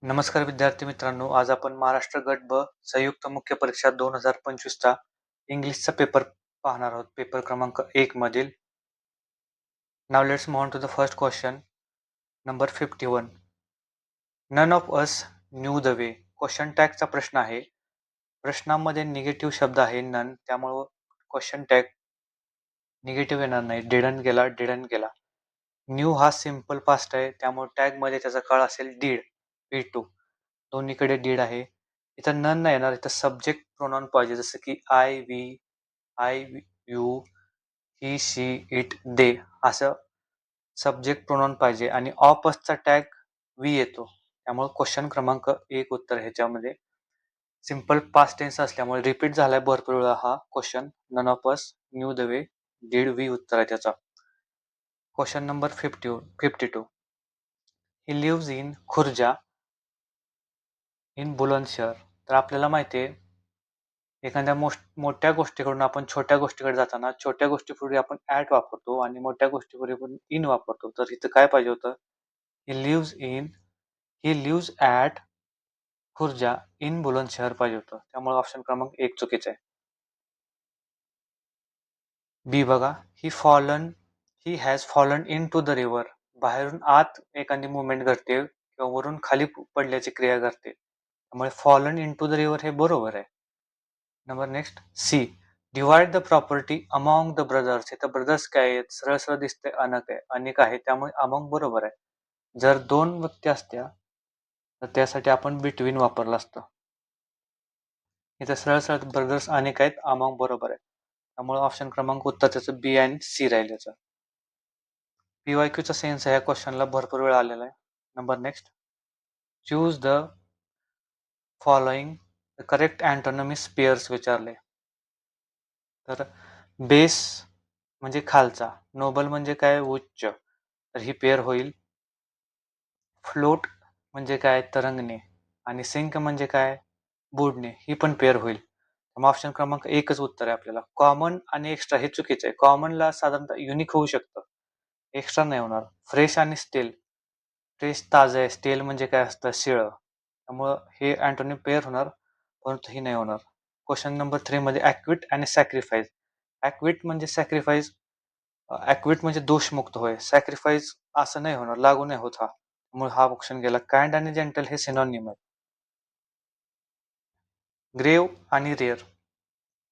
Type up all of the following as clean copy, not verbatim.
नमस्कार विद्यार्थी मित्रांनो, आज आपण महाराष्ट्र गट ब संयुक्त मुख्य परीक्षा 2025चा इंग्लिशचा पेपर पाहणार आहोत. पेपर क्रमांक 1 मधील. Now let's move on to the first question. Number 51. None of us knew the way. Question टॅगचा प्रश्न आहे. प्रश्नामध्ये निगेटिव्ह शब्द आहे नन, त्यामुळं क्वेश्चन टॅग निगेटिव्ह येणार नाही. डिडंट गेला, डिडंट गेला. न्यू हा सिंपल पास्ट आहे, त्यामुळे टॅग मध्ये त्याचा काळ असेल डीड, P2. दोन्हीकडे डीड आहे. इथं नन नाही येणार, इथं सब्जेक्ट प्रोनाउन पाहिजे, जसं की I, you, he, she, it, they असं सब्जेक्ट प्रोनाउन पाहिजे. आणि ऑफ असचा टॅग वी येतो, त्यामुळे क्वेश्चन क्रमांक 1 उत्तर ह्याच्यामध्ये. सिंपल पास्ट टेन्स असल्यामुळे रिपीट झालाय भरपूर वेळा हा question. None of us knew the way, did we उत्तर आहे त्याचा. Question number 52. He lives in Khurja in Bulandshahr. तर आपल्याला माहिती आहे, एखाद्या मोठ्या गोष्टीकडून आपण छोट्या गोष्टीकडे जाताना छोट्या गोष्टीपूर्वी आपण ॲट वापरतो आणि मोठ्या गोष्टीपूर्वी आपण इन वापरतो. तर इथं काय पाहिजे होतं? He lives at Khurja in Bulandshahr पाहिजे होतं. त्यामुळे ऑप्शन क्रमांक 1 चुकीचा आहे. बी बघा. He has fallen into the river. बाहेरून आत एखादी मुवमेंट घडते किंवा वरून खाली पडल्याची क्रिया घडते, त्यामुळे fallen into the river हे बरोबर आहे. Number next C. Divide the property among the brothers. इथं ब्रदर्स काय आहेत? सरळ सरळ दिसते अनेक आहे, त्यामुळे अमॉंग बरोबर आहे. जर 2 व्यक्ती असत्या तर त्यासाठी आपण बिटवीन वापरलं असतं. इथं सरळ सरळ ब्रदर्स अनेक आहेत, अमॉंग बरोबर आहे. त्यामुळे ऑप्शन क्रमांक उत्तर त्याचं बी आणि सी राहील याचं. PYQचा सेन्स ह्या क्वेश्चनला भरपूर वेळ आलेला आहे. Number next. Choose the following the correct antonyms pairs विचारले. तर बेस म्हणजे खालचा, नोबल म्हणजे काय? उच्च, तर ही पेअर होईल. फ्लोट म्हणजे काय? तरंगणे. आणि सिंक म्हणजे काय? बुडणे. ही पण पेअर होईल. मग ऑप्शन क्रमांक 1च उत्तर आहे आपल्याला. कॉमन आणि एक्स्ट्रा हे चुकीचं आहे. कॉमनला साधारणतः युनिक होऊ शकतं, एक्स्ट्रा नाही होणार. फ्रेश आणि स्टेल. फ्रेश ताजं आहे, स्टेल म्हणजे काय असतं? शिळं. त्यामुळं हे अँटोनिम पेअर होणार, परंतु ही नाही होणार. क्वेश्चन नंबर 3 मध्ये ॲक्विट आणि सॅक्रिफाईस. ॲक्विट म्हणजे सॅक्रिफाईस, ॲक्विट म्हणजे दोषमुक्त होय. सॅक्रिफाईस असं नाही होणार, लागू नाही होत हा. त्यामुळे हा ऑप्शन गेला. काइंड आणि जेंटल हे सिनॉनिम आहे. ग्रेव आणि रेअर.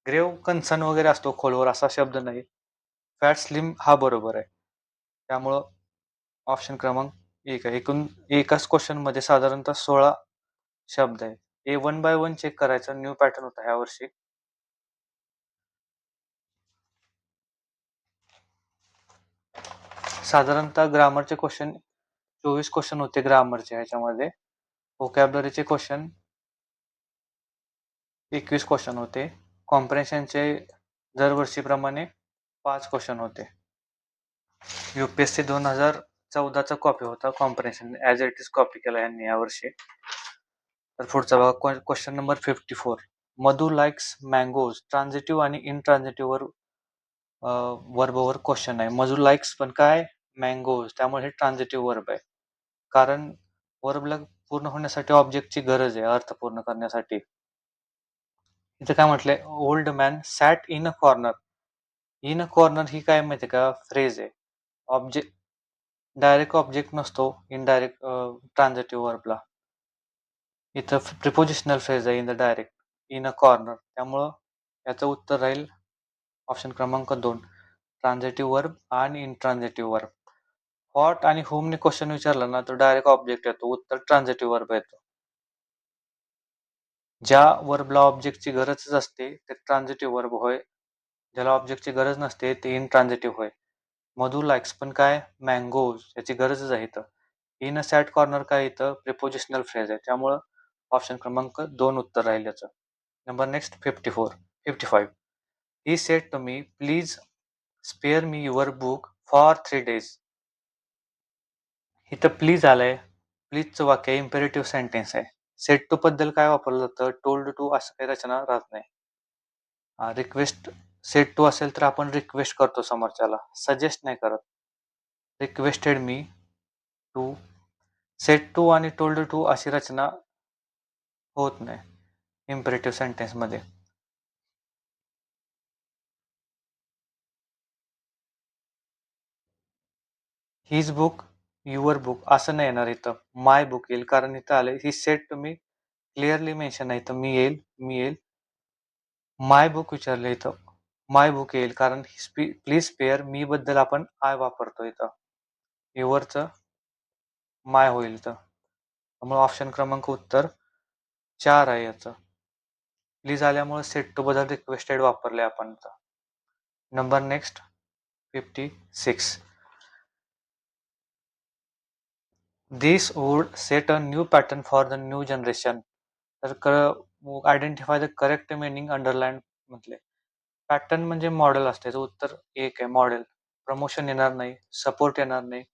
ग्रेव कन्सर्न वगैरे असतो खोलवर, असा शब्द नाही. फॅट स्लिम हा बरोबर आहे. त्यामुळं ऑप्शन क्रमांक 1 आहे. एकूण एकाच क्वेश्चन मध्ये साधारणतः 16 शब्द आहे. हे 1 बाय 1 चेक करायचं, न्यू पॅटर्न होता ह्या वर्षी. साधारणतः ग्रामरचे क्वेश्चन 24 क्वेश्चन होते ग्रामरचे ह्याच्यामध्ये. व्होकॅब्युलरीचे क्वेश्चन 21 क्वेश्चन होते. कॉम्प्रेन्शनचे दरवर्षीप्रमाणे 5 क्वेश्चन होते. UPSC 2014चा कॉपी होता comprehension, as it is copy केला यांनी यावर्षी. तर पुढचा बघा, क्वेश्चन नंबर 54. मधु लाईक्स मँगोज. ट्रान्झिटिव्ह आणि इनट्रान्झिटिव्ह वर्बवर क्वेश्चन आहे. मधु लाईक्स पण काय? मँगोज, त्यामुळे हे ट्रान्झिटिव्ह वर्ब आहे. कारण वर्बला पूर्ण होण्यासाठी ऑब्जेक्टची गरज आहे, अर्थ पूर्ण करण्यासाठी. इथं काय म्हटलंय? Old man sat in a corner. In a corner ही काय माहिती का? फ्रेज आहे. ऑब्जेक्ट, डायरेक्ट ऑब्जेक्ट नसतो इनडायरेक्ट ट्रान्झिटिव्ह वर्बला. इथं प्रिपोजिशनल फ्रेज आहे in the direct, in a corner. त्यामुळं याचं उत्तर राहील ऑप्शन क्रमांक 2, ट्रान्झिटिव्ह वर्ब आणि इनट्रान्झिटिव्ह वर्ब. व्हॉट आणि होमने क्वेश्चन विचारला ना, तर डायरेक्ट ऑब्जेक्ट येतो, उत्तर ट्रान्झिटिव्ह वर्ब येतो. ज्या वर्बला ऑब्जेक्टची गरजच असते ते ट्रान्झिटिव्ह वर्ब होय, ज्याला ऑब्जेक्टची गरज नसते ते इनट्रान्झिटिव्ह होय. मधु लाईक्स पण काय? मँगोज, याची गरजच आहे इथं. इन अ सॅट कॉर्नर काय? इथं प्रिपोजिशनल फ्रेज आहे, त्यामुळं ऑप्शन क्रमांक 2 उत्तर राहील याचं. Number next 55. He said to me, please spare me your book for 3 days. इथं प्लीज आलंय. प्लीजचं वाक्य इम्पेरेटिव्ह सेंटेन्स आहे. सेड टू बद्दल काय वापरलं जातं? टोल्ड टू, असं काही रचना राहत नाही. रिक्वेस्ट, सेड टू असेल तर आपण रिक्वेस्ट करतो समोरच्याला, सजेस्ट नाही करत. Requested me to said to आणि टोल्ड टू अशी रचना होत नाही इम्परेटिव्ह सेंटेन्समध्ये. हिज बुक, युअर बुक असं नाही येणार इथं. माय बुक येईल, कारण इथं आलंय he said to me, clearly mention आहे इथं. मी येईल, मी येईल. माय बुक विचारलं इथं, माय बुक येईल, कारण प्लीज स्पेअर मी बद्दल आपण आय वापरतो इथं. युअरचं माय होईल इथं. त्यामुळे ऑप्शन क्रमांक उत्तर 4 आहे याचं. प्लीज आल्यामुळे सेट टू बद्दल रिक्वेस्टेड वापरले आपण इथं. Number next 56. This would set a new pattern for the new generation. तर identify the correct meaning underline म्हटले. पॅटर्न म्हणजे मॉडेल असते, याचं उत्तर एक आहे मॉडेल. प्रमोशन येणार नाही, सपोर्ट येणार नाही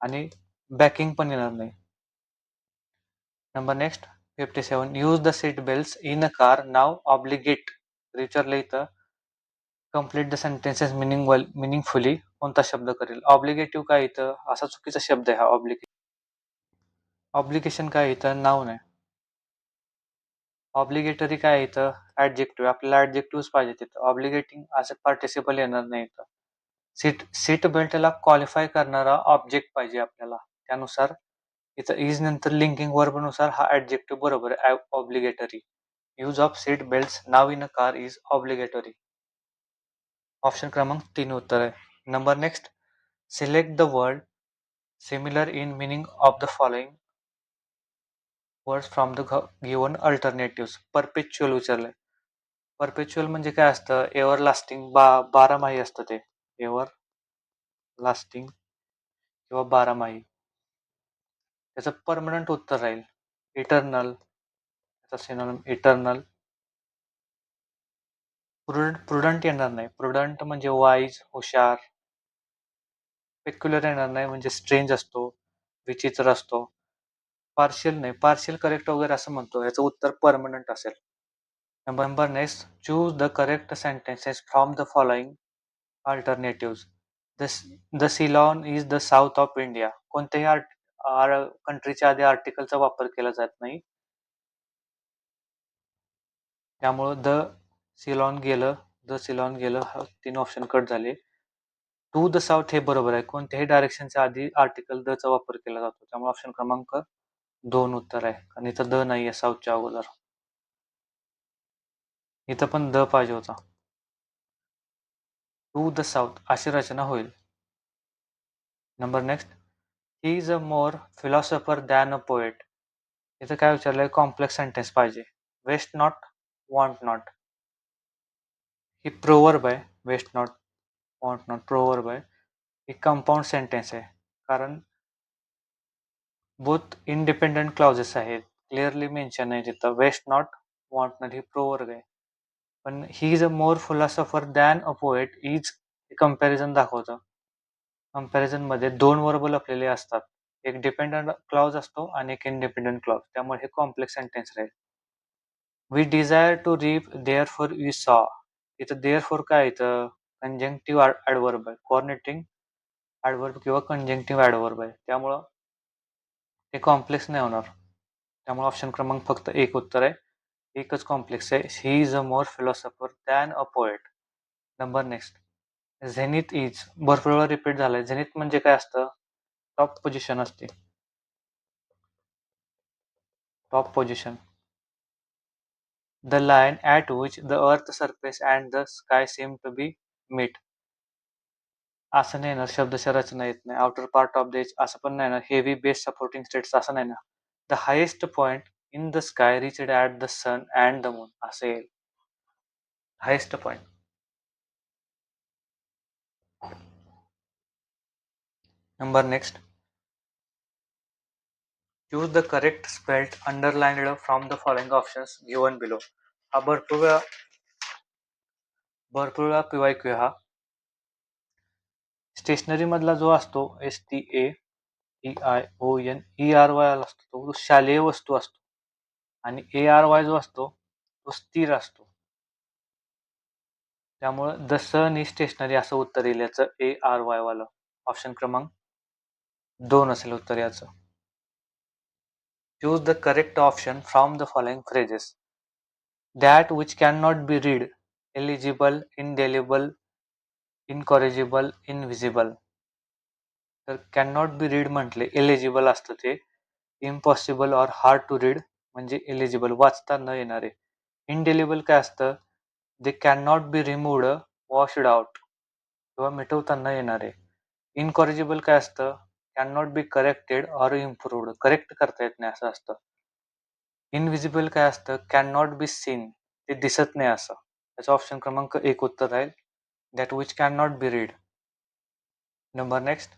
आणि बॅकिंग पण येणार नाही. Number next 57. Use the seat belts in a car now obligate. विचारलं इथं कम्प्लीट द सेंटेन्सेस मिनिंगफुली कोणता शब्द करेल. ऑब्लिगेटिव्ह काय इथं असा चुकीचा शब्द आहे हा. ऑब्लिगेशन काय इथं नाव नाही. ऑब्लिगेटरी काय इथं ऍडजेक्टिव्ह. आपल्याला ऍडजेक्टिव्ह पाहिजे तिथं. ऑब्लिगेटिंग असं पार्टिसिपल येणार नाही इथं. सीट बेल्टला क्वालिफाय करणारा ऑब्जेक्ट पाहिजे आपल्याला. त्यानुसार इथं इज नंतर लिंकिंग वर्ब नुसार हा ऍडजेक्टिव्ह बरोबर आहे. Obligatory. Use of seat belt now in a car is obligatory. Option क्रमांक 3 उत्तर आहे. Number next select the word similar in meaning of the following words from the given alternative. Perpetual विचारलंय. Perpetual म्हणजे काय असतं, ever lasting, बारामाही असतं ते. एव्हर लास्टिंग किंवा बारामाही. त्याचं परमनंट उत्तर राहील इटर्नल. त्याचा सिनोनिम इटर्नल. प्रुडंट येणार नाही. प्रुडंट म्हणजे वाईज, हुशार. पेक्युलर येणार नाही, म्हणजे स्ट्रेंज असतो, विचित्र असतो. पार्शियल नाही, पार्शियल करेक्ट वगैरे असं म्हणतो. याचं उत्तर परमनंट असेल. Number next choose the correct sentences from the following alternative. The Ceylon is the south of India. कोणत्याही कंट्रीच्या आधी आर्टिकलचा वापर केला जात नाही, त्यामुळं द सिलॉन गेलं हा 3 ऑप्शन कट झाले. टू द साऊथ हे बरोबर आहे. कोणत्याही डायरेक्शनच्या आधी आर्टिकल द चा वापर केला जातो, त्यामुळे ऑप्शन क्रमांक 2 उत्तर आहे. आणि इथं द नाहीये साऊथच्या अगोदर. इथं पण द पाहिजे होता. टू द साऊथ अशी रचना होईल. Number next he is a more philosopher than a poet. इथं काय विचारलंय, कॉम्प्लेक्स सेंटेन्स पाहिजे. Waste not, want not. ही प्रोवर्ब आहे. Waste not, want not proverb आहे. ही कंपाऊंड सेंटेन्स आहे, कारण बोथ इंडिपेंडंट क्लॉजेस आहेत. क्लिअरली मेन्शन आहे तिथं. वेस्ट नॉट, वॉन्ट नॉट ही प्रोवर्ब आहे. पण he is a more philosopher than a poet is comparison दाखवतं. कंपॅरिझन मध्ये 2 वर्ब लपलेले असतात. एक डिपेंडंट क्लॉज असतो आणि एक इंडिपेंडंट क्लॉज. त्यामुळे हे कॉम्प्लेक्स सेंटेन्स राहील. We desire to reap therefore we sow. इथं देअरफॉर काय इथं कंजंक्टिव्ह ऍडवर्ब आहे. कोऑर्डिनेटिंग ऍडवर्ब किंवा कंजंक्टिव्ह ऍडवर्ब आहे, त्यामुळं हे कॉम्प्लेक्स नाही होणार. त्यामुळे ऑप्शन क्रमांक फक्त एक उत्तर आहे. एकच कॉम्प्लेक्स आहे. He is a more philosopher than a poet. Number next zenith is भरपूर वेळा रिपीट झालाय. झेनिथ म्हणजे काय असतं, टॉप पोझिशन असते. Top position. The line at which the earth surface and the sky seem to be meet. असं नाही ना, शब्दशः रचना येत नाही. Outer part of the edge असं पण नाही ना. हेवी बेस सपोर्टिंग स्टेट्स असं नाही ना. The highest point in the sky reached at the sun and the moon असं येईल. Highest point. Number next choose the correct spelt underlined from the following options given below. हा भरपूर वेळा PYQ हा. Stationery मधला जो असतो STAEION असतो तो शालेय वस्तू असतो, आणि ARY जो असतो तो स्थिर असतो. त्यामुळं द सन इज स्टेशनरी असं उत्तर येईल याचं. ARY वालं ऑप्शन क्रमांक 2 असेल उत्तर याचं. Choose the correct option from the following phrases. That which cannot be read, illegible, indelible, incorrigible, invisible. तर कॅनॉट बी रीड म्हटले इलिजिबल असतं ते. Impossible or hard to read म्हणजे इलिजिबल, वाचता न येणारे. इनडेलिबल काय असतं? They can not be removed, washed out किंवा मिटवता न येणारे. इनकॉरिजिबल काय असतं? Can not be corrected or improved, correct करता येत नाही असं असतं. इनव्हिजिबल काय असतं? कॅन नॉट बी सीन, ते दिसत नाही असं. त्याचं ऑप्शन क्रमांक 1 उत्तर राहील. That which can not be read. Number next,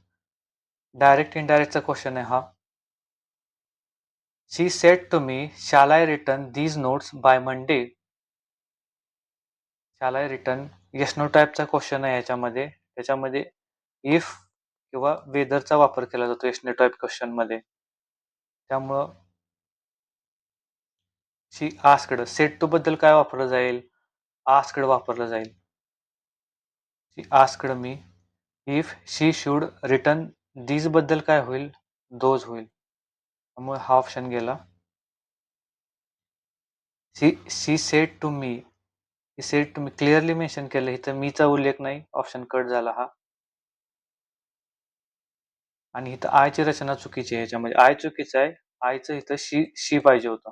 direct इनडायरेक्टचा क्वेश्चन आहे हा. She said to me, shall I return these notes by Monday? Shall I return yes no टाईपचा क्वेश्चन आहे याच्यामध्ये. त्याच्यामध्ये इफ किंवा वेदरचा वापर केला जातो येस नो टाईप क्वेश्चन मध्ये. त्यामुळं शी आस्क्ड, सेड टू बद्दल काय वापरलं जाईल? आस्क्ड वापरलं जाईल. She asked me if she should return these बद्दल काय होईल? दोज होईल. त्यामुळे हा ऑप्शन गेला. She said to me, said to me clearly mention केलं, इथं मीचा उल्लेख नाही, ऑप्शन कट झाला हा. आणि इथं आयची रचना चुकीची आहे. याच्यामध्ये आय चुकीचं आहे. आयचं इथं शी पाहिजे होतं.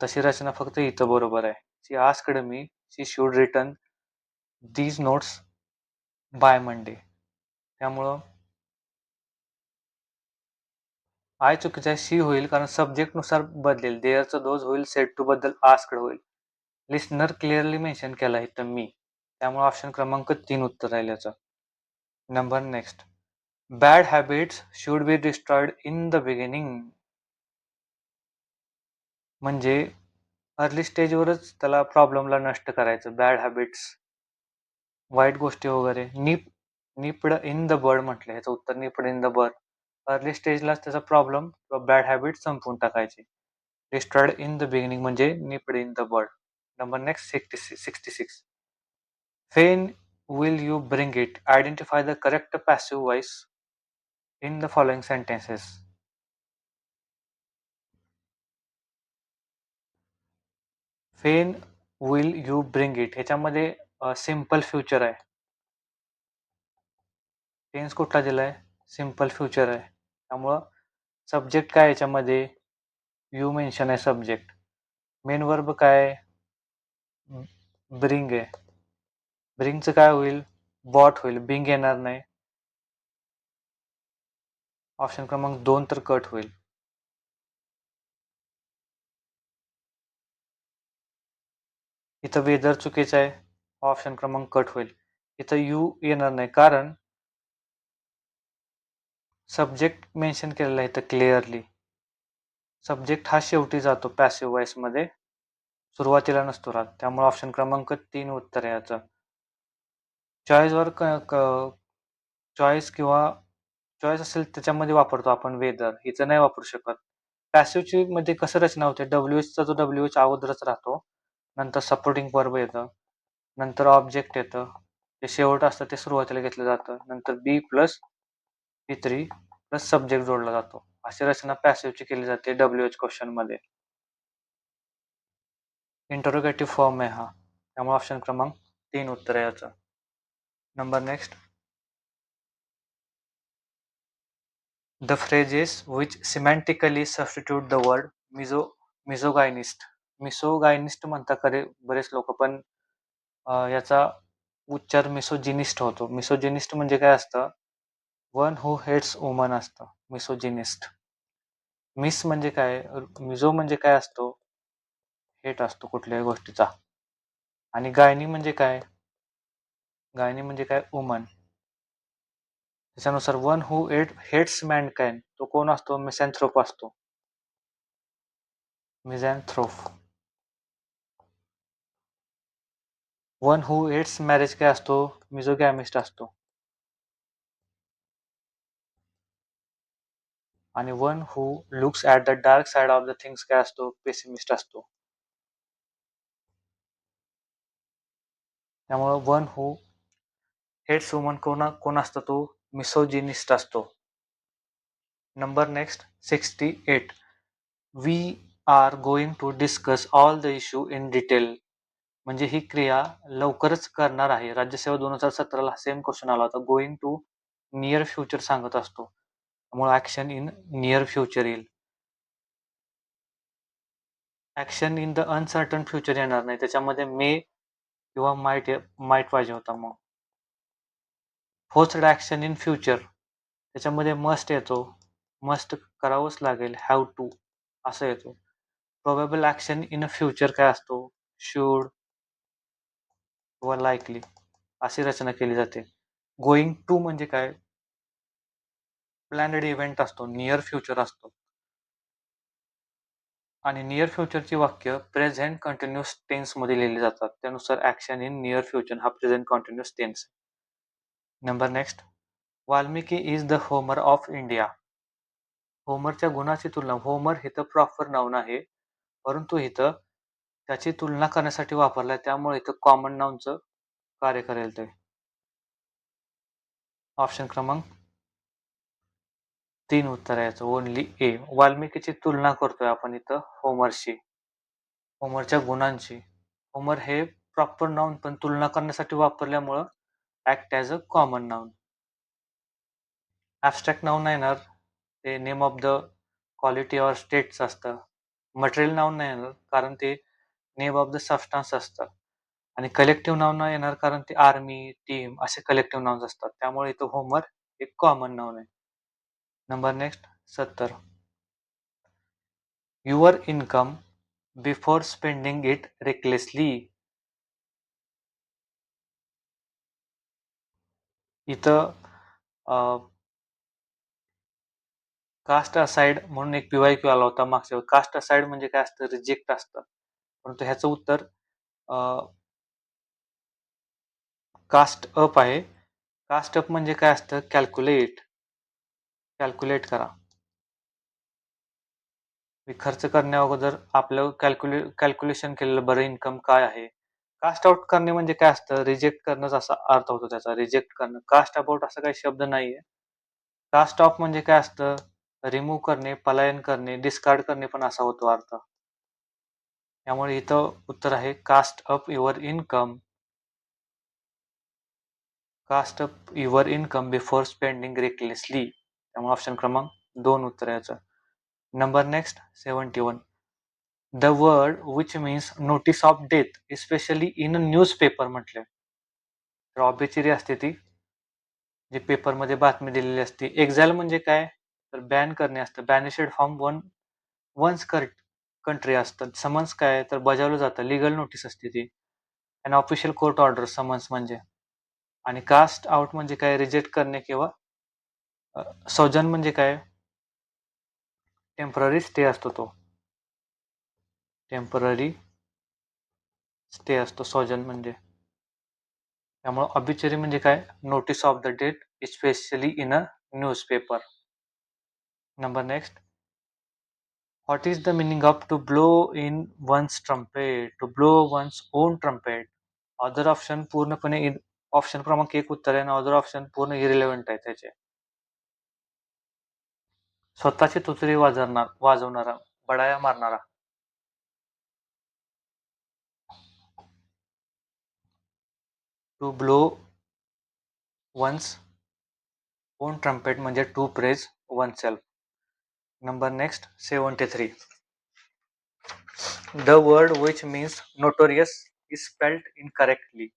तशी रचना फक्त इथं बरोबर आहे. She asked me she should return these notes by Monday. त्यामुळं आय चुकीचं आहे, शी होईल, कारण सब्जेक्टनुसार बदलेल. देअरचं दोज होईल, सेड टू बद्दल आस्क्ड होईल. लिस्नर क्लिअरली मेन्शन केला इथं मी, त्यामुळे ऑप्शन क्रमांक 3 उत्तर राहील याचं. Number next, bad habits should be destroyed in the beginning. म्हणजे अर्ली स्टेजवरच त्याला प्रॉब्लेमला नष्ट करायचं. बॅड हॅबिट्स, वाईट गोष्टी वगैरे. निप्ड इन द बर्ड म्हटलं, ह्याचं उत्तर nipped in the bird. Early स्टेजलाच त्याचा प्रॉब्लेम किंवा बॅड हॅबिट संपवून टाकायची. डिस्ट्रॉइड इन द बिगिनिंग म्हणजे nipped in the bird. Number next 66. When will you bring it? Identify the correct passive voice in the following sentences. When will you bring it? ह्याच्यामध्ये simple future आहे. Tense कुठला दिलाय? Simple future आहे. त्यामुळं subject काय याच्यामध्ये? You mention आहे subject. Main verb काय? ब्रिंग आहे. ब्रिंगचं काय होईल? बॉट होईल. बिंग येणार नाही. ऑप्शन क्रमांक 2 तर कट होईल. इथं वेदर चुकीचं आहे. ऑप्शन क्रमांक कट होईल. इथं यू येणार नाही, कारण सब्जेक्ट मेन्शन केलेला आहे इथं क्लिअरली. सब्जेक्ट हा शेवटी जातो पॅसिव्ह वॉइस मध्ये, सुरुवातीला नसतो राहत. त्यामुळे ऑप्शन क्रमांक 3 उत्तर आहे याचं. चॉईसवर चॉईस किंवा चॉईस असेल त्याच्यामध्ये वापरतो आपण वेदर, हिचं नाही वापरू शकत. पॅसिव्हची मध्ये कसं रचना होते? डब्ल्यूएचचा जो डब्ल्यूएच अगोदरच राहतो, नंतर सपोर्टिंग वर्ब येतं, नंतर ऑब्जेक्ट येतं, जे शेवट असतं ते सुरुवातीला घेतलं जातं, नंतर बी प्लस P3 प्लस सब्जेक्ट जोडला जातो. अशी रचना पॅसिव्हची केली जाते डब्ल्यूएच क्वेश्चन मध्ये. इंटरोगेटिव्ह फॉर्म आहे हा, त्यामुळे ऑप्शन क्रमांक 3 उत्तर आहे याचं. Number next, the phrases which semantically substitute the word misogynist. Misogynist म्हणता खरे बरेच लोक, पण याचा उच्चार मिसोजिनिस्ट होतो. मिसोजिनिस्ट म्हणजे काय असतं? वन हू हेट्स वुमन असतं मिसोजिनिस्ट. मिस म्हणजे काय? मिझो म्हणजे काय असतो? हेट असतो कुठल्याही गोष्टीचा. आणि गायनी म्हणजे काय? गायनी म्हणजे काय? वुमन. त्याच्यानुसार वन हू हेट्स मॅनकाइंड, तो कोण असतो? मिसॅन्थ्रोप असतो. मिझॅन्थ्रोप. वन हू हेट्स मॅरेज काय असतो? मिझोगॅमिस्ट असतो. आणि one who looks at the dark side of the things काय असतो? पेसिमिस्ट असतो. त्यामुळे वन हू हेट्स वुमन कोण असतो? तो मिसोजिनिस्ट असतो. Number next 68. We are going to discuss all the issue in detail. म्हणजे ही क्रिया लवकरच करणार आहे. राज्यसेवा 2017ला सेम क्वेश्चन आला होता. गोइंग टू नियर फ्युचर सांगत असतो. त्यामुळे ऍक्शन इन नियर फ्युचर येईल. Action in the uncertain future येणार नाही. त्याच्यामध्ये मे किंवा माईट पाहिजे होता. मग फोर्स्ड ऍक्शन इन फ्युचर त्याच्यामध्ये मस्ट येतो. मस्ट करावंच लागेल. हॅव टू असं येतो. Probable action in a future काय असतो? शुड किंवा लाईकली अशी रचना केली जाते. गोइंग टू म्हणजे काय? प्लॅनेड इव्हेंट असतो. नियर फ्युचर असतो. आणि नियर फ्युचरची वाक्य प्रेझेंट कंटिन्युअस टेन्स मध्ये लिहिली जातात. त्यानुसार ऍक्शन इन नियर फ्युचर हा present continuous tense. Number next. Valmiki is the Homer of India. होमरच्या गुणाची तुलना. होमर इथं प्रॉपर नाउन आहे, परंतु इथं त्याची तुलना करण्यासाठी वापरलाय, त्यामुळे इथं कॉमन नाउनचं कार्य करेल ते. ऑप्शन क्रमांक 3 उत्तर आहे याचं. ओनली ए. वाल्मिकीची तुलना करतोय आपण इथं होमरशी, होमरच्या गुणांची. होमर हे प्रॉपर नाउन पण तुलना करण्यासाठी वापरल्यामुळं act as a common noun. Abstract noun नाही येणार, ते name of the quality or states असतं. मटेरियल नाउन नाही येणार कारण ते नेम ऑफ द सबस्टन्स असतं. आणि कलेक्टिव्ह नाउन नाही येणार कारण ते आर्मी, टीम असे कलेक्टिव्ह नाउन्स असतात. त्यामुळे इथं होमर एक कॉमन नाउन आहे. Number next 70. Your income before spending it recklessly. इथं कास्ट असाइड म्हणून एक PYQ आला होता मागच्या. कास्ट असाइड म्हणजे काय असतं? रिजेक्ट असतं. परंतु ह्याचं उत्तर कास्ट अप आहे. कास्ट अप म्हणजे काय असतं? कॅल्क्युलेट करा. खर्च करण्या अगोदर आपलं कॅल्क्युलेशन केलेलं बरं इन्कम काय आहे. कास्ट आउट करणे म्हणजे काय असतं? रिजेक्ट करणंच असा अर्थ होतो त्याचा. रिजेक्ट करणं. कास्ट अबाउट असा काही शब्द नाहीये. कास्ट ऑफ म्हणजे काय असतं? रिमूव्ह करणे, पलायन करणे, डिस्कार्ड करणे पण असा होतो अर्थ. त्यामुळे इथं उत्तर आहे cast up your income. Cast up your income before spending recklessly. त्यामुळे ऑप्शन क्रमांक 2 उत्तर याचं. Number next 71. The word which means notice of death especially in newspaper म्हटले. तर ऑब्विचरी असते ती जी पेपरमध्ये बातमी दिलेली असते. एक्झाइल म्हणजे काय? तर बॅन करणे असतं. बॅनिशेड फ्रॉम वन्स कंट्री असतं. समन्स काय? तर बजावलं जातं. लिगल नोटीस असते ती. अन ऑफिशियल कोर्ट ऑर्डर समन्स म्हणजे. आणि कास्ट आउट म्हणजे काय? रिजेक्ट करणे किंवा सौजन म्हणजे काय? टेम्पररी स्टे असतो तो. टेम्पररी स्टे असतो सौजन म्हणजे. त्यामुळे ऑब्युचरी म्हणजे काय? Notice of the death specially in a newspaper. Number next. What is the meaning of to blow in one's trumpet? To blow one's own trumpet. Other option पूर्णपणे option क्रमांक 1 उत्तर आहे आणि अदर ऑप्शन पूर्ण irrelevant आहे त्याचे. स्वतःची तुतडी वाजवणारा, बडाया मारणारा. To blow one's own trumpet म्हणजे to praise one self. Number next 73. The word which means notorious is spelled incorrectly.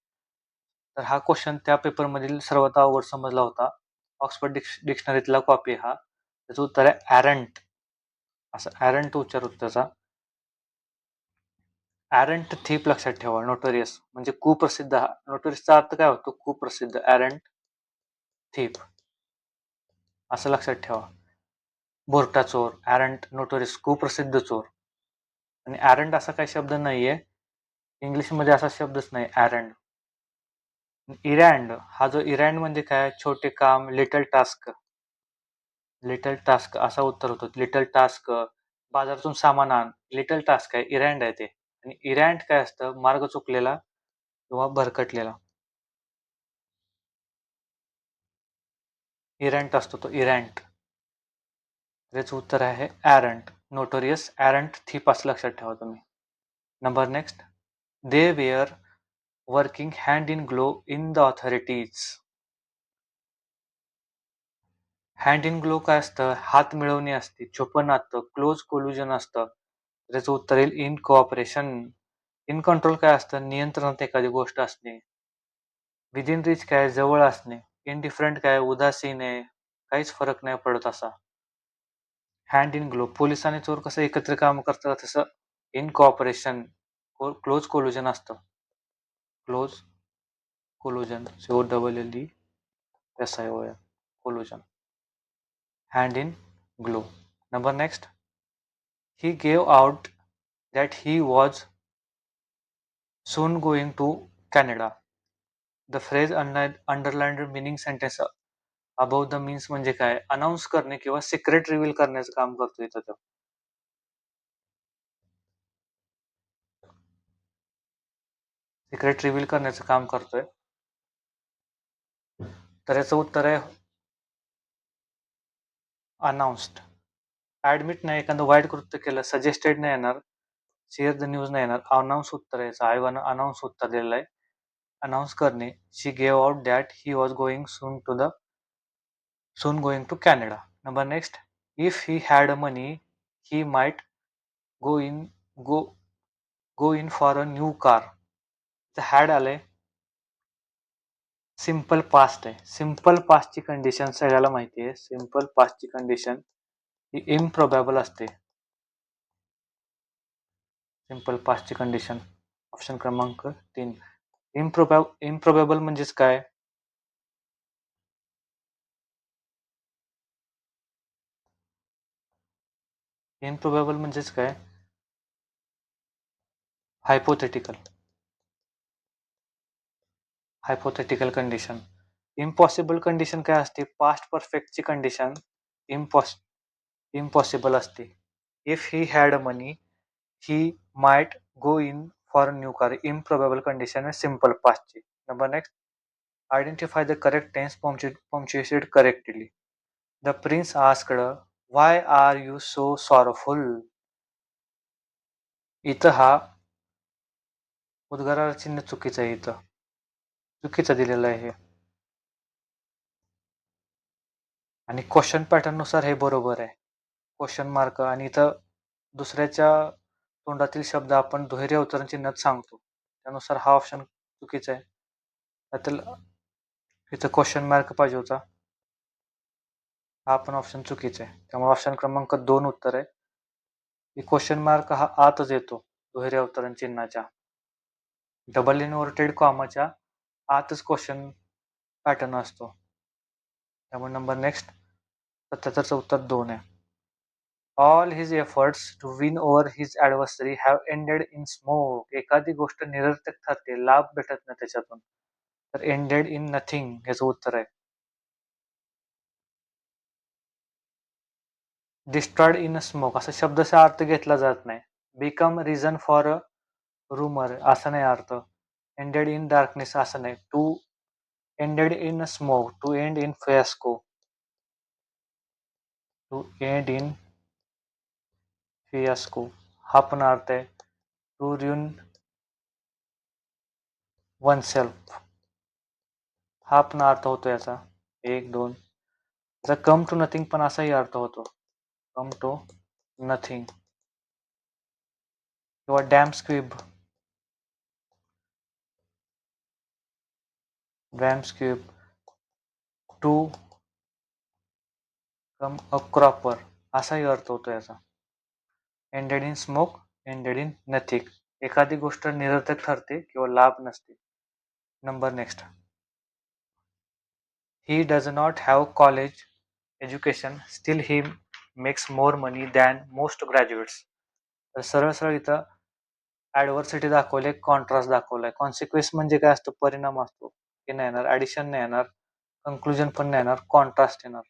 तर हा क्वेश्चन त्या पेपरमधील सर्वात अवघड समजला होता. ऑक्सफर्ड डिक्शनरीतला कॉपी हा. त्याचं उत्तर आहे ॲरंट. असं ॲरंट उच्चार होतो त्याचा. ॲरंट थीप लक्षात ठेवा. नोटोरियस म्हणजे कुप्रसिद्ध. नोटोरियसचा अर्थ काय होतो? कुप्रसिद्ध. ॲरंट थीप असं लक्षात ठेवा. बोरटा चोर. ॲरंट नोटोरियस कुप्रसिद्ध चोर. आणि ॲरंट असा काही शब्द नाहीये. इंग्लिशमध्ये असा शब्दच नाही ॲरंट. इरँड हा जो इरँड म्हणजे काय? छोटे काम, लिटल टास्क. लिटल टास्क असा उत्तर होतो. Little task. बाजारातून सामान आण. लिटल टास्क आहे. इरँड आहे ते. आणि इरँट काय असतं? मार्ग चुकलेला किंवा भरकटलेला. इरँट असतो तो. इरँट. त्याचं उत्तर आहे ॲरंट. नोटोरियस ॲरंट थीप असं लक्षात ठेवा तुम्ही. Number next, they were working hand in glove in the authorities. Hand in glove काय असतं? हात मिळवणी असते, छुपं नातं, क्लोज कोल्युजन असतं. त्याचं उत्तर येईल इन कोऑपरेशन. इन कंट्रोल काय असतं? नियंत्रणात एखादी गोष्ट असणे. विदिन रीच काय? जवळ असणे. इनडिफरंट काय? उदासीन आहे, काहीच फरक नाही पडत असा. हँड इन ग्लोव, पोलीस आणि चोर कसं एकत्र काम करतात तसं इन कोऑपरेशन क्लोज कोल्युजन असतं. Close collusion, COLLESION, collusion. Hand in glove. Number next, he gave out that he was soon going to Canada. The phrase underlined meaning sentence above the means म्हणजे काय? Announce करणे किंवा secret reveal करण्याचं काम करतो इथं तो. सिक्रेट रिव्हील करण्याचं काम करतोय. तर याचं उत्तर आहे अनाउन्स्ड. ऍडमिट नाही, एखादं वाईट कृत्य केलं, सजेस्टेड नाही येणार, शेअर द न्यूज नाही येणार, अनाऊन्स उत्तर यायचं. आयोगानं अनाऊन्स उत्तर दिलेलं आहे. अनाऊन्स करणे. She gave out that he was going soon going to Canada. Number next, if he had money, he might go in go go in for a new car. The had आले simple past आहे. Simple पास्टची condition सगळ्याला माहिती आहे. Simple पास्टची condition ही इम्प्रोबॅबल असते. Simple पास्टची condition option क्रमांक 3. इम्प्रोबॅबल म्हणजेच काय? Improbable म्हणजेच काय? Hypothetical. Hypothetical condition. Impossible condition काय असते? पास्ट परफेक्टची कंडिशन इम्पॉसिबल असते. If he had money he might go in for new car. Improbable condition आहे सिंपल पास्टची. Number next, identify the correct tense punctuated correctly. The prince asked why are you so sorrowful. इथं हा उद्गाराला चिन्ह चुकीचं आहे. इथं चुकीचं दिलेलं आहे हे, आणि क्वेश्चन पॅटर्न नुसार हे बरोबर आहे. क्वेश्चन मार्क आणि इथं दुसऱ्याच्या तोंडातील शब्द आपण दुहेरी अवतरण चिन्हात सांगतो, त्यानुसार हा ऑप्शन चुकीचा आहे. त्यातील इथं क्वेश्चन मार्क पाहिजे होता, हा पण ऑप्शन चुकीचा आहे. त्यामुळे ऑप्शन क्रमांक 2 उत्तर आहे. की क्वेश्चन मार्क हा आतच येतो दुहेरी अवतरण चिन्हाच्या. डबल इनव्हर्टेड कॉमाच्या आतच क्वेश्चन पॅटर्न असतो. त्यामुळे नंबर नेक्स्ट 77चं उत्तर 2 आहे. All his efforts to win over his adversary have ended in smoke. एखादी गोष्ट निरर्थक ठरते, लाभ भेटत नाही त्याच्यातून, तर एंडेड इन नथिंग याचं उत्तर आहे. डिस्ट्रॉयड इन अ स्मोक असा शब्दचा अर्थ घेतला जात नाही. Become reason for a rumor असा नाही अर्थ. एंडेड इन डार्कनेस असं नाही. To ended in smoke, to end in fiasco, to end in fiasco हा पण अर्थ आहे. टू ruin oneself हा पण अर्थ होतो याचा. 1 2. कम टू नथिंग पण असाही अर्थ होतो. कम टू नथिंग किंवा damp squib, to come a cropper असाही अर्थ होतो याचा. Ended in smoke, ended in nothing. एखादी गोष्ट निरर्थक ठरते किंवा लाभ नसते. Number next, he does not have college education still he makes more money than most graduates. तर सरळ सरळ इथं ॲडव्हर्सिटी दाखवले, कॉन्ट्रास्ट दाखवलाय. कॉन्सिक्वेन्स म्हणजे काय असतो? परिणाम असतो. हे नाही येणार, ॲडिशन नाही येणार, कंक्लुजन पण नाही येणार, कॉन्ट्रास्ट येणार.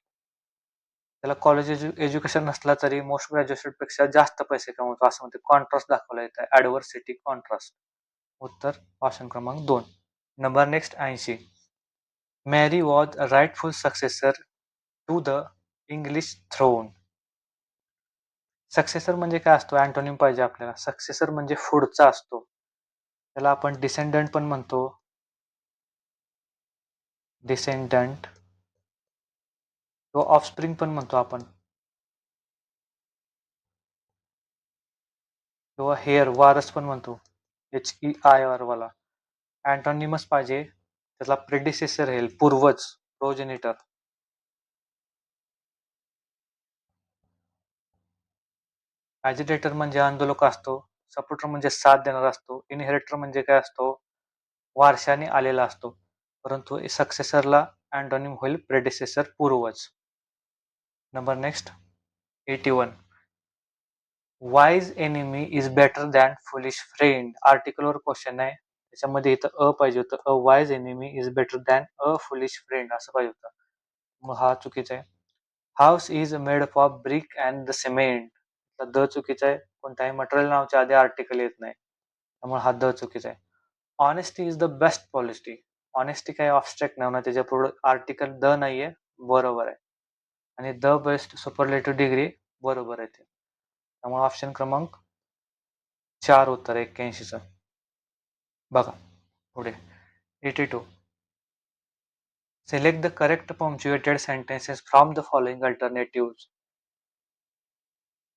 त्याला कॉलेज एज्युकेशन नसला तरी मोस्ट ग्रॅज्युएटेड पेक्षा जास्त पैसे कमवतो असं म्हणते. कॉन्ट्रास्ट दाखवला येतं, ॲडव्हर्सिटी कॉन्ट्रास्ट. उत्तर ऑप्शन क्रमांक 2. Number next 80. Mary was a rightful successor to the English throne. Successor म्हणजे काय असतो? अँटोनिम पाहिजे आपल्याला. सक्सेसर म्हणजे पुढचा असतो. त्याला आपण डिसेंडंट पण म्हणतो. डिसेंडंट किंवा ऑफस्प्रिंग पण म्हणतो आपण. किंवा हेअर, वारस पण म्हणतो. HEIR वाला. अँटोनिमस पाहिजे. त्याला प्रेडिसेसर येईल, पूर्वज, प्रोजेनिटर. ॲजिटेटर म्हणजे आंदोलक असतो. सपोर्टर म्हणजे साथ देणारा असतो. इनहेरिटर म्हणजे काय असतो? वारशाने आलेला असतो. परंतु सक्सेसरला अँटोनिम होईल प्रेडिसेसर, पूर्वज. Number next 81. Wise enemy is better than foolish friend. आर्टिकलवर क्वेश्चन आहे. त्याच्यामध्ये इथं पाहिजे होतं. A wise enemy is better than a foolish friend असं पाहिजे होतं. मग हा चुकीचा आहे. House is made of brick and the cement. The चुकीचा आहे. कोणत्याही मटेरियल नावाच्या आधी आर्टिकल येत नाही, त्यामुळे हा द चुकीचा आहे. Honesty is the best policy. Honesty काय ऑब्स्ट्रॅक्ट नाव ना, त्याच्या पुढे आर्टिकल द नाहीये, बरोबर आहे. आणि द बेस्ट सुपरलेटिव्ह डिग्री बरोबर आहे ते. त्यामुळे ऑप्शन क्रमांक 4 उत्तर 81चं. बघा पुढे 82. Select the correct punctuated sentences from the following alternatives.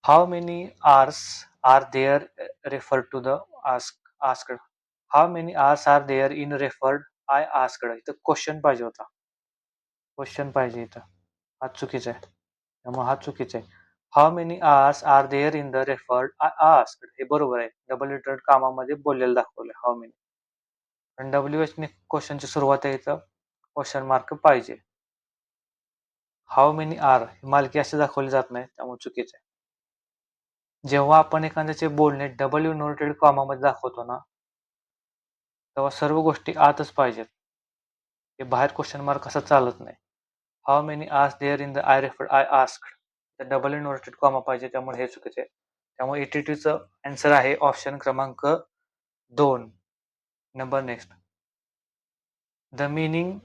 How many hours are there referred to the asked? How many hours are there in referred I asked? इथं question पाहिजे होता. क्वेश्चन पाहिजे इथं. हा चुकीचा आहे. त्यामुळे हा चुकीचा आहे. How many hours are there in the referred I asked. हे बरोबर आहे. डबल लिटरेट कामामध्ये बोललेलं दाखवलंय हाऊ मेनी. पण WH ने क्वेश्चनची सुरुवात आहे, इथं क्वेश्चन मार्क पाहिजे. हाऊ मेनी आर ही मालकी असे दाखवली जात नाही, त्यामुळे चुकीचं आहे. जेव्हा आपण एखाद्याचे बोलणे डबल इनव्हर्टेड कॉमामध्ये दाखवतो ना, तेव्हा सर्व गोष्टी आतच पाहिजेत. हे बाहेर क्वेश्चन मार्क असं चालत नाही. How many hours there in the I referred I asked. तर डबल इनव्हर्टेड कॉमा पाहिजे, त्यामुळे हे चुकीचे आहे. त्यामुळे 82चं आन्सर आहे ऑप्शन क्रमांक 2. Number next. The meaning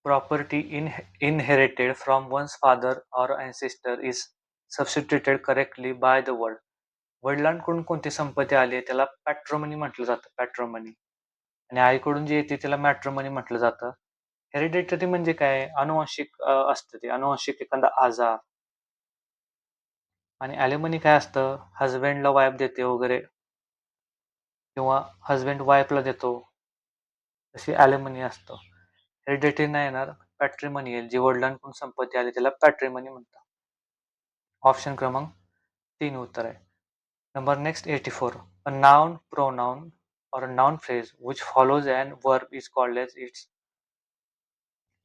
property inherited from one's father or ancestor is substituted correctly by the word. वडिलांकडून कोणती संपत्ती आली आहे त्याला पॅट्रोमनी म्हटलं जातं, पॅट्रोमनी. आणि आईकडून जे येते त्याला मॅट्रोमनी म्हटलं जातं. हेरिडिटरी म्हणजे काय? अनुवांशिक असतं ते, अनुवांशिक एखादा आजार. आणि ॲलिमनी काय असतं? हजबंडला वाईफ देते वगैरे, किंवा हजबंड वाईफला देतो, तशी ॲलिमनी असतं. हेरिडिटरी नाही येणार, पॅट्रिमनी येईल. जी वडिलांकडून संपत्ती आली त्याला पॅट्रिमनी म्हणतात. ऑप्शन क्रमांक 3 उत्तर आहे. Number next 84. A noun, pronoun or a noun phrase which follows an verb is called as its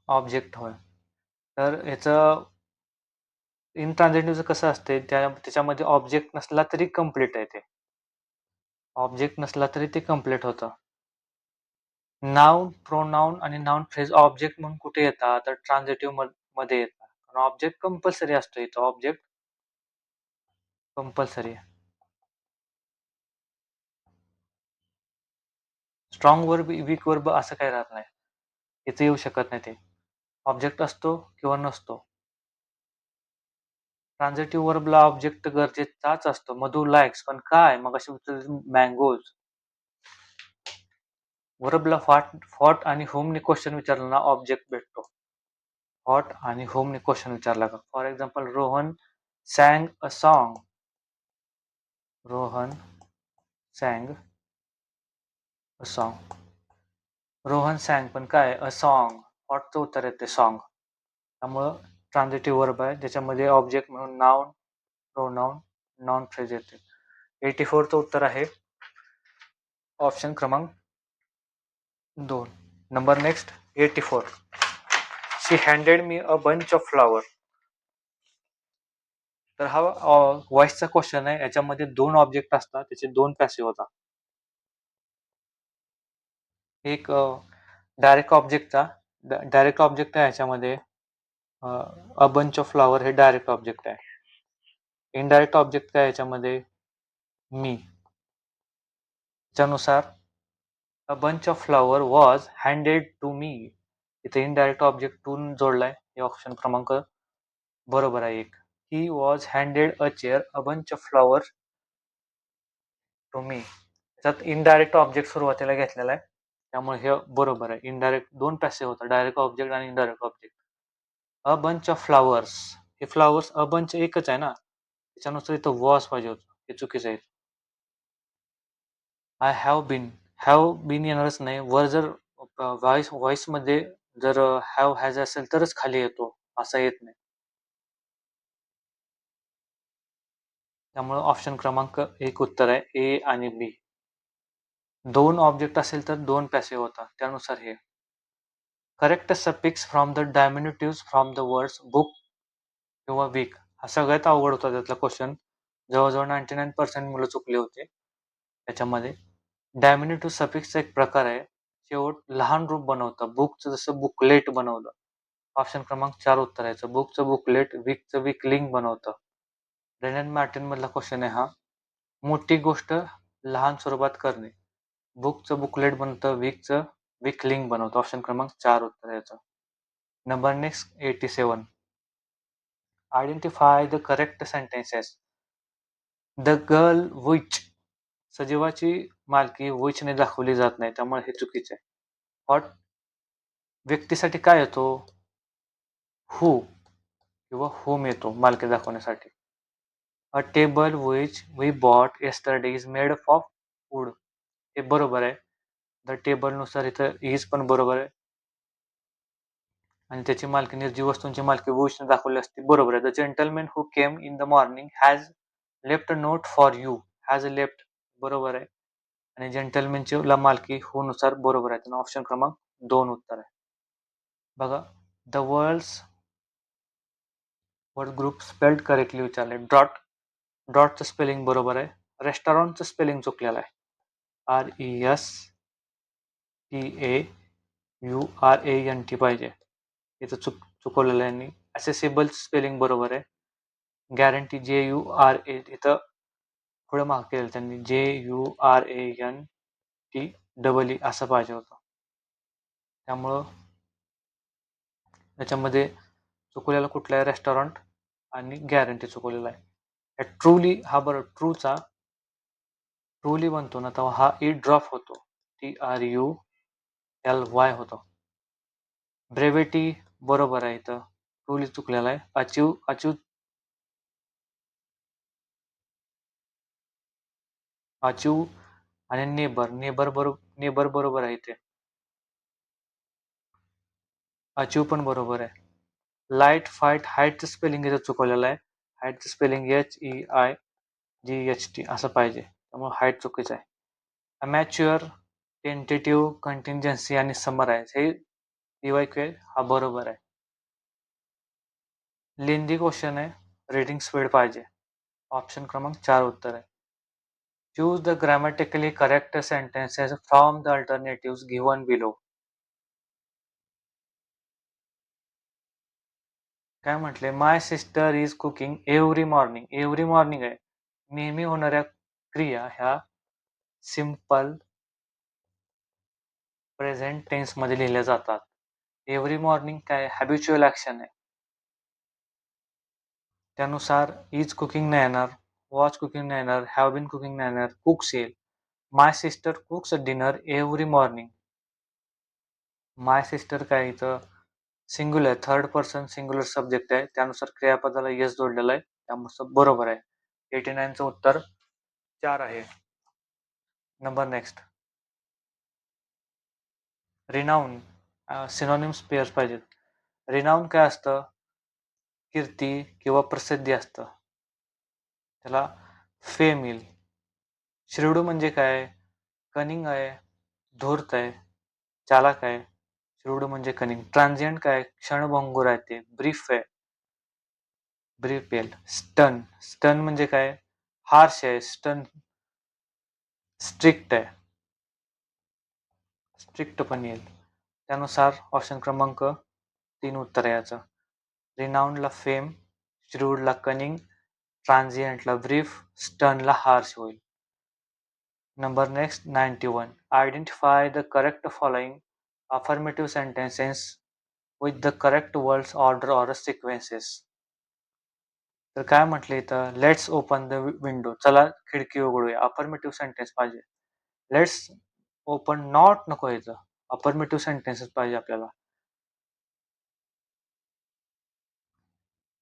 object. होय. तर याचं इनट्रान्झिटिव्हचं कसं असते, त्याच्यामध्ये ऑब्जेक्ट नसला तरी कम्प्लीट आहे ते. ऑब्जेक्ट नसला तरी ते कम्प्लीट होतं. नाउन, प्रोनाउन आणि नाउन फ्रेज ऑब्जेक्ट म्हणून कुठे येतात? तर ट्रान्झिटिव्ह मध्ये येतात. कारण ऑब्जेक्ट कंपल्सरी असतो इथं. Object compulsory. Strong verb, weak verb असं काही राहत नाही. इथे येऊ शकत नाही ते. ऑब्जेक्ट असतो किंवा नसतो. ट्रान्झिटिव्ह वर्बला ऑब्जेक्ट गरजेचाच असतो. मधु लाईक्स, पण काय मग अशी मँगोज. वर्बला फॉट आणि होमने क्वेश्चन विचारला ना, ऑब्जेक्ट भेटतो. फॉट आणि होमने क्वेश्चन विचारला का, for example Rohan sang a song. Rohan sang a song. Rohan sang, पण काय अ सॉन्ग, फॉटचं उत्तर येते सॉन्ग. त्यामुळं ट्रान्झिटिव्ह वर्ब आहे, ज्याच्यामध्ये ऑब्जेक्ट म्हणून नाउन, प्रोनाउन, नॉन फ्रेज येते. 84चं उत्तर आहे ऑप्शन क्रमांक 2. Number next 84. She handed me a bunch of flower. तर हा व्हॉइसचा क्वेश्चन आहे. याच्यामध्ये 2 ऑब्जेक्ट असतात, त्याचे 2 पॅसिव्ह होतात. एक डायरेक्ट ऑब्जेक्टचा, डायरेक्ट ऑब्जेक्ट आहे याच्यामध्ये. अ बंच ऑफ फ्लॉवर हे डायरेक्ट ऑब्जेक्ट आहे. इनडायरेक्ट ऑब्जेक्ट काय याच्यामध्ये? मी. त्यानुसार a bunch of flower was handed to me. इथे इनडायरेक्ट ऑब्जेक्ट टू जोडलाय. हे ऑप्शन क्रमांक बरोबर आहे 1. He was handed a chair a bunch of flower to me. त्याच्यात इनडायरेक्ट ऑब्जेक्ट सुरुवातीला घेतलेला आहे, त्यामुळे हे बरोबर आहे. इनडायरेक्ट दोन पॅसिव्ह होता, डायरेक्ट ऑब्जेक्ट आणि indirect object. A bunch of flowers, हे फ्लॉवर्स अ बंच एकच आहे ना, त्याच्यानुसार इथं वॉज पाहिजे होतं, हे चुकीचं आहे. I have been, have been येणारच नाही. वर जर व्हॉइस मध्ये जर हॅव हॅज असेल तरच खाली येतो, असा येत नाही. त्यामुळे ऑप्शन क्रमांक एक उत्तर आहे, ए आणि बी. दोन ऑब्जेक्ट असेल तर दोन पॅसिव्ह होता, त्यानुसार हे. Correct suffix from the diminutive from the words book किंवा वीक, हा सगळ्यात अवघड होता त्यातला क्वेश्चन. जवळजवळ 99% मुलं चुकले होते त्याच्यामध्ये. डायमिन्युटिव्ह सफिक्सचा एक प्रकार आहे, शेवट लहान रूप बनवतं, बुकचं जसं बुकलेट बनवलं. ऑप्शन क्रमांक 4 उत्तर याचं. बुकचं बुकलेट, वीकचं वीकलिंग बनवतं. रेनन मार्टिन मधला क्वेश्चन आहे हा. मोठी गोष्ट लहान स्वरूपात करणे, बुकचं बुकलेट बनतं, वीकचं वीकलिंग बनवतं. ऑप्शन क्रमांक 4 उत्तर याचं. Number next 87. Identify the correct sentences. The girl which, सजीवाची मालकी विचने दाखवली जात नाही, त्यामुळे हे चुकीचे आहे. हॉट, व्यक्तीसाठी काय येतो, हू किंवा होम येतो मालकी दाखवण्यासाठी. A table which we bought yesterday is made of wood, हे बरोबर आहे. द टेबल नुसार इथं इज पण बरोबर आहे, आणि त्याची मालकी निर्जीव वस्तूंची मालकी विचने दाखवली असते, बरोबर आहे. The gentleman who came in the morning has left a note for you, has left बरोबर आहे, आणि जेंटलमॅनची ला मालकी हू नुसार बरोबर आहे. त्यांना ऑप्शन क्रमांक 2 उत्तर आहे. बघा, the word group spelled correctly विचारले. डॉटचं स्पेलिंग बरोबर आहे. रेस्टॉरंटचं स्पेलिंग चुकलेलं आहे. RESTAURANT पाहिजे, इथं चुकवलेलं आहे यांनी. ॲसेसिबल स्पेलिंग बरोबर आहे. गॅरंटी JURA इथं पुढे मार्क केलं त्यांनी, JURANT असं पाहिजे होतं. त्यामुळं त्याच्यामध्ये चुकलेला कुठला आहे, रेस्टॉरंट आणि गॅरंटी चुकवलेला आहे. ट्रूली, हा बरं ट्रूली बनतो ना तेव्हा हा ई ड्रॉप होतो, TRULY होतो. ब्रेव्हिटी बरोबर आहे, इथं ट्रूली चुकलेला आहे. अचीव आणि नेबर बरोबर आहे इथे. अचीव पण बरोबर आहे. लाईट फाईट, हाईटचं स्पेलिंग इथं चुकवलेलं आहे. हाईटचं स्पेलिंग HEIGHT असं पाहिजे, त्यामुळे हाईट चुकीचं आहे. अमॅच्युअर, टेंटेटिव्ह, कंटिंजन्सी आणि समराइज, हे DYQ हा बरोबर आहे. लेंदी क्वेश्चन आहे, रीडिंग स्पीड पाहिजे. ऑप्शन क्रमांक 4 उत्तर आहे. Choose the grammatically correct sentences from the alternative given below. काय म्हटले, my sister is cooking every morning. Every morning आहे, नेहमी होणाऱ्या क्रिया ह्या सिंपल प्रेझेंट टेन्स मध्ये लिहिल्या जातात. एव्हरी मॉर्निंग काय हॅबिच्युअल ऍक्शन आहे, त्यानुसार इज कुकिंग नाही येणार, वॉच कुकिंग नाही येणार, हॅव बीन कुकिंग नाही येणार, कुक्स येईल. My sister cooks dinner every morning. My sister काय इथं singular, third person singular subject आहे, त्यानुसार क्रियापदाला यस जोडलेलं आहे, त्यामुळे बरोबर आहे. 89चं उत्तर 4 आहे. नंबर नेक्स्ट, रिनाऊन, सिनोनिम्स पेअर्स पाहिजेत. रिनाऊन काय असतं, कीर्ती किंवा प्रसिद्धी असतं, त्याला फेम येईल. श्रीवडू म्हणजे काय, कनिंग आहे, धूर्त आहे, चालाक आहे. श्रीवडू म्हणजे कनिंग. ट्रान्झिएंट काय, क्षणभंगूर आहे, ते ब्रीफ आहे, ब्रीफ येईल. स्टन, स्टन म्हणजे काय, हार्श आहे, स्टन स्ट्रिक्ट आहे, स्ट्रिक्ट पण येईल. त्यानुसार ऑप्शन क्रमांक 3 उत्तर आहे याचं. रिनाऊंडला फेम, श्रीवूडला कनिंग, ट्रान्झिएंटला ब्रीफ, स्टनला हार्श होईल. Number next 91. Identify the correct following affirmative sentences with the correct words order or sequences. तर काय म्हटलं इथं, लेट्स ओपन द विंडो, चला खिडकी उघडूया. अफर्मेटिव्ह सेंटेन्स पाहिजे. लेट्स ओपन नॉट नको इथं, अफर्मेटिव्ह सेंटेन्सच पाहिजे आपल्याला.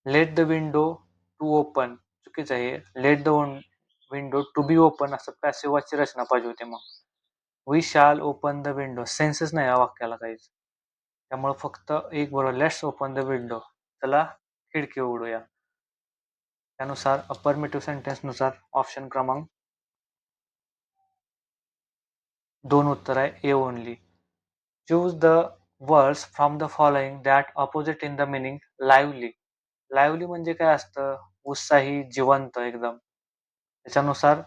Let the window to open चुकीचं आहे. Let the window to be open असं पॅसिव्ह वाची रचना पाहिजे होती. मग we shall open the window, सेन्सच नाही या वाक्याला काहीच. त्यामुळे फक्त एक बरोबर, लेट्स ओपन द विंडो, चला खिडकी उघडूया. त्यानुसार अफर्मेटिव्ह सेंटेन्स नुसार ऑप्शन क्रमांक 2 उत्तर आहे, A only. Choose the words from the following that opposite in the meaning lively. Lively म्हणजे काय असतं, उत्साही, जिवंत एकदम. त्याच्यानुसार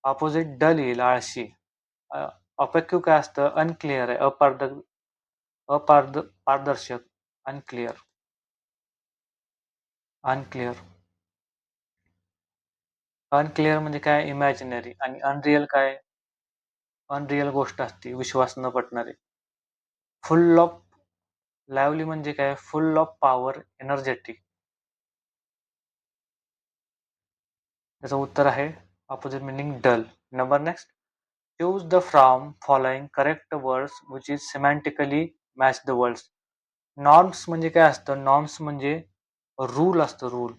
अपोजिट डल येईल, आळशी. अपेक्यू काय असतं, अनक्लिअर आहे, पारदर्शक, अनक्लिअर. अनक्लिअर अनक्लिअर म्हणजे काय, इमॅजिनरी. आणि अनरिअल काय, अनरिअल गोष्ट असते, विश्वास न पटणारी. फुल ऑफ लाईव्हली म्हणजे काय, फुल ऑफ पॉवर, एनर्जेटिक. त्याचं उत्तर आहे opposite meaning dull. Number next, choose the from following correct words which is semantically match the words. Norms म्हणजे काय असतं, नॉर्म्स म्हणजे रूल असतं, रूल.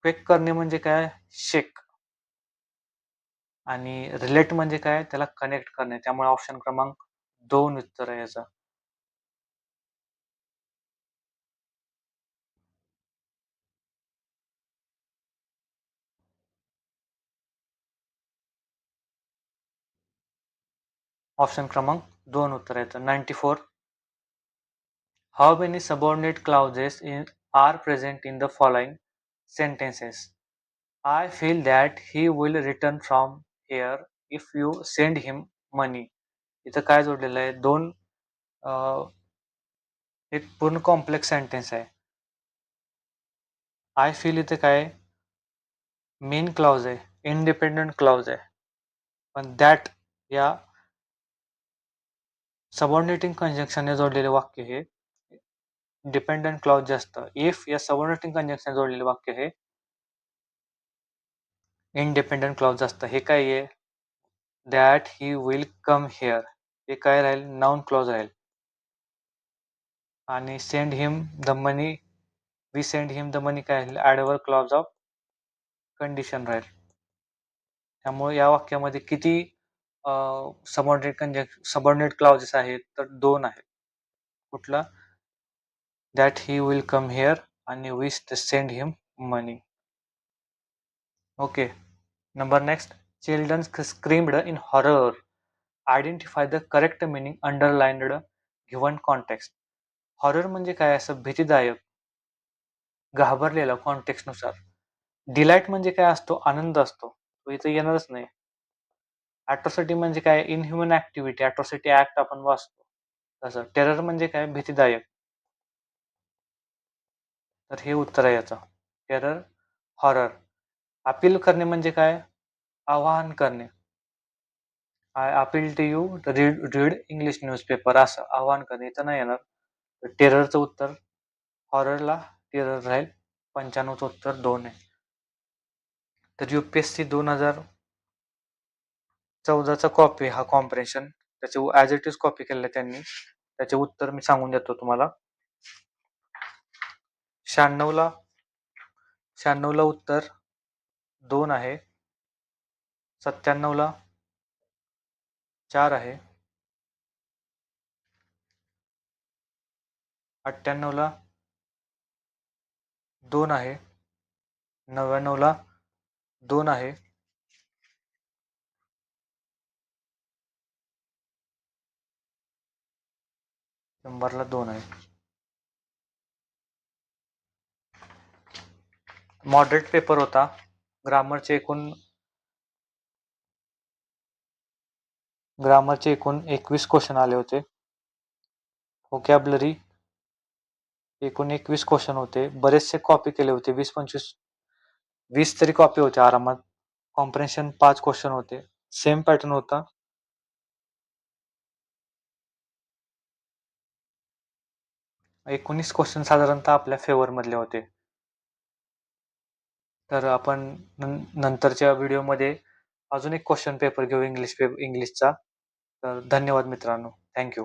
क्वेक करणे म्हणजे काय, शेक. आणि रिलेट म्हणजे काय, त्याला कनेक्ट करणे. त्यामुळे ऑप्शन क्रमांक 2 उत्तर आहे याचा. ऑप्शन क्रमांक 2 उत्तर आहे याचं. 94. How many subordinate clauses are present in the following sentences? I feel that he will return from here if you send him money. इथं काय जोडलेलं आहे, दोन एक पूर्ण कॉम्प्लेक्स सेंटेन्स आहे. आय फील इथे काय, मेन क्लॉज आहे, इंडिपेंडंट क्लॉज आहे. पण दॅट या सबऑर्डिनेटिंग कंजंक्शनने जोडलेले वाक्य हे डिपेंडंट क्लॉज जास्त. इफ या सबऑर्डिनेटिंग कंजंक्शन जोडलेले वाक्य हे इंडिपेंडंट क्लॉज असतं. हे काय आहे, that he will come here, हे काय राहील, नाउन क्लॉज राहील. आणि send him the money, we send him the money काय राहील, ॲडव्हर क्लॉज ऑफ कंडिशन राहील. त्यामुळे या वाक्यामध्ये किती सबऑर्डिनेट क्लॉजेस आहेत, तर 2 आहेत. कुठला, that he will come here आणि we send him money. Okay. Number next, children screamed in horror. Identify the correct meaning underlined given context. Horror म्हणजे काय, असं भीतीदायक, घाबरलेला कॉन्टेक्स्टनुसार. डिलाइट म्हणजे काय असतो, आनंद असतो, तो इथं येणारच नाही. अॅट्रॉसिटी म्हणजे काय, इनह्युमन ऍक्टिव्हिटी, अॅट्रॉसिटी ऍक्ट आपण वाचतो तसं. टेरर म्हणजे काय, भीतीदायक. तर हे उत्तर आहे याचं, टेरर, हॉरर. अपील करणे म्हणजे काय, आवाहन करणे. I appeal to you read English newspaper, असं आवाहन करणे, इथं नाही येणार. तर टेररचं उत्तर, हॉररला टेरर राहील. 95चं उत्तर 2 आहे. तर UPSC 2014चा कॉपी हा कॉम्प्रेशन, त्याचे ॲज इट इज कॉपी केलेलं त्यांनी. त्याचे उत्तर मी सांगून देतो तुम्हाला. 96ला उत्तर 2 आहे. 97ला 4 आहे. 98ला 2 आहे. 99ला 2 आहे. 100ला 2 आहे. मॉडरेट पेपर होता. ग्रामरचे एकूण 21 क्वेश्चन आले होते. व्होकॅब्युलरी एकूण 21 क्वेश्चन होते. बरेचसे कॉपी केले होते, 20 तरी कॉपी होते आरामात. कॉम्प्रेन्शन 5 क्वेश्चन होते. सेम पॅटर्न होता. 19 क्वेश्चन साधारणतः आपल्या फेवर मधले होते. तर आपण नंतरच्या व्हिडिओमध्ये अजून एक क्वेश्चन पेपर घेऊ इंग्लिशचा. तर धन्यवाद मित्रांनो. Thank you.